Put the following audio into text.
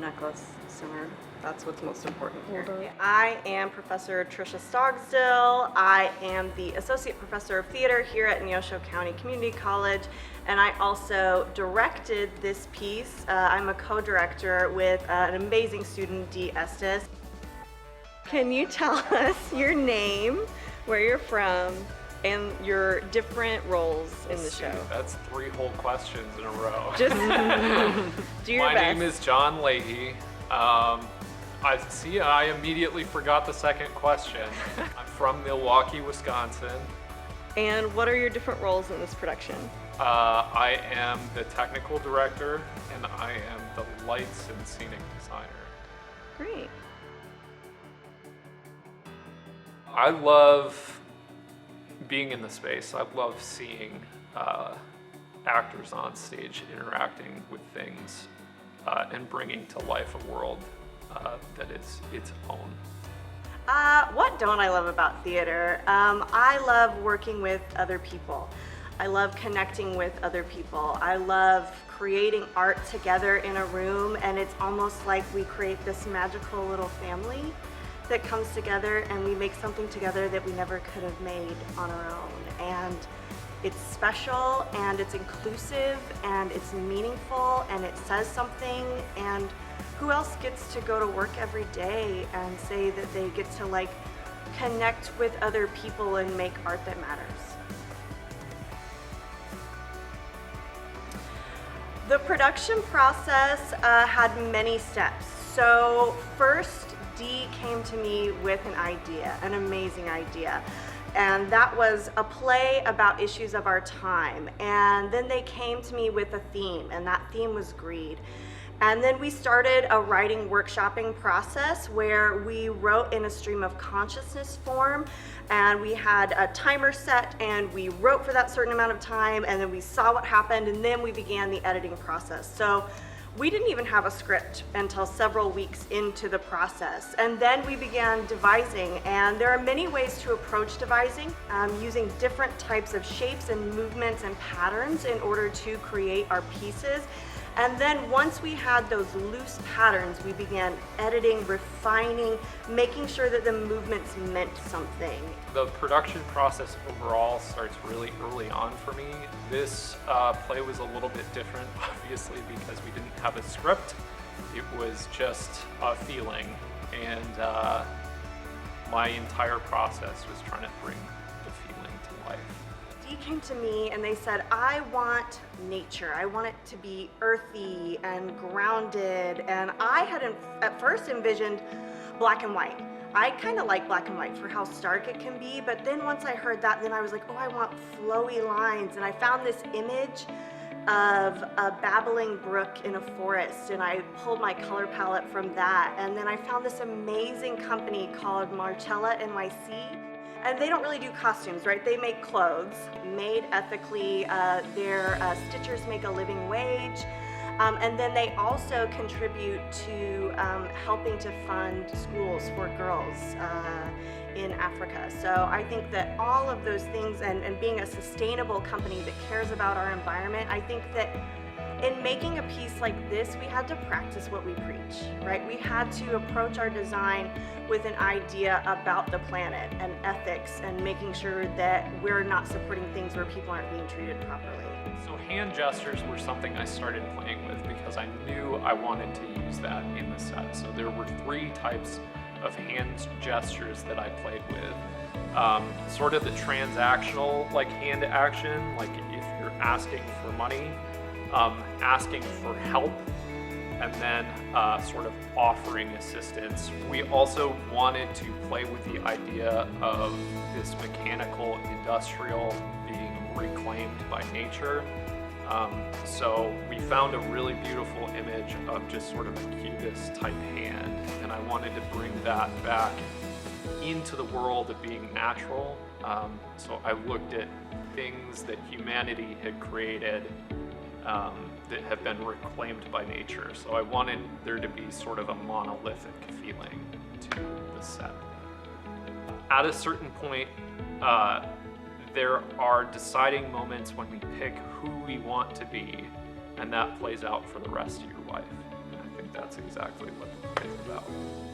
necklace sooner. That's what's most important here. Hold on. I am Professor Tricia Stogsdill. I am the Associate Professor of Theater here at Neosho County Community College, and I also directed this piece. I'm a co-director with an amazing student, Dee Estes. Can you tell us your name, where you're from, and your different roles in the show? That's 3 whole questions in a row. Just do your My best. name is John Leahy. I immediately forgot the second question. I'm from Milwaukee, Wisconsin. And what are your different roles in this production? I am the technical director, and I am the lights and scenic designer. Great. I love being in the space. I love seeing actors on stage interacting with things and bringing to life a world that is its own. What don't I love about theater? I love working with other people. I love connecting with other people. I love creating art together in a room, and it's almost like we create this magical little family that comes together, and we make something together that we never could have made on our own. And it's special, and it's inclusive, and it's meaningful, and it says something. And who else gets to go to work every day and say that they get to connect with other people and make art that matters? The production process had many steps. So first, Dee came to me with an idea, an amazing idea. And that was a play about issues of our time. And then they came to me with a theme, and that theme was greed. And then we started a writing workshopping process where we wrote in a stream of consciousness form, and we had a timer set, and we wrote for that certain amount of time, and then we saw what happened, and then we began the editing process. So we didn't even have a script until several weeks into the process. And then we began devising, and there are many ways to approach devising, using different types of shapes and movements and patterns in order to create our pieces. And then once we had those loose patterns, we began editing, refining, making sure that the movements meant something. The production process overall starts really early on for me. This play was a little bit different, obviously, because we didn't have a script. It was just a feeling, and my entire process was trying to bring the feeling to life. Dee came to me and they said, I want nature. I want it to be earthy and grounded. And I had at first envisioned black and white. I kind of like black and white for how stark it can be, but then once I heard that, then I was like, oh, I want flowy lines. And I found this image of a babbling brook in a forest, and I pulled my color palette from that. And then I found this amazing company called Marcella NYC. And they don't really do costumes, right? They make clothes made ethically. Their stitchers make a living wage. And then they also contribute to helping to fund schools for girls in Africa. So I think that all of those things, and being a sustainable company that cares about our environment, I think that in making a piece like this, we had to practice what we preach, right? We had to approach our design with an idea about the planet and ethics and making sure that we're not supporting things where people aren't being treated properly. So hand gestures were something I started playing with because I knew I wanted to use that in the set. So there were 3 types of hand gestures that I played with. Sort of the transactional, hand action, if you're asking for money, asking for help, and then sort of offering assistance. We also wanted to play with the idea of this mechanical industrial being reclaimed by nature. So we found a really beautiful image of just sort of a cubist type hand, and I wanted to bring that back into the world of being natural. So I looked at things that humanity had created that have been reclaimed by nature. So I wanted there to be sort of a monolithic feeling to the set. At a certain point, there are deciding moments when we pick who we want to be, and that plays out for the rest of your life. And I think that's exactly what the play is about.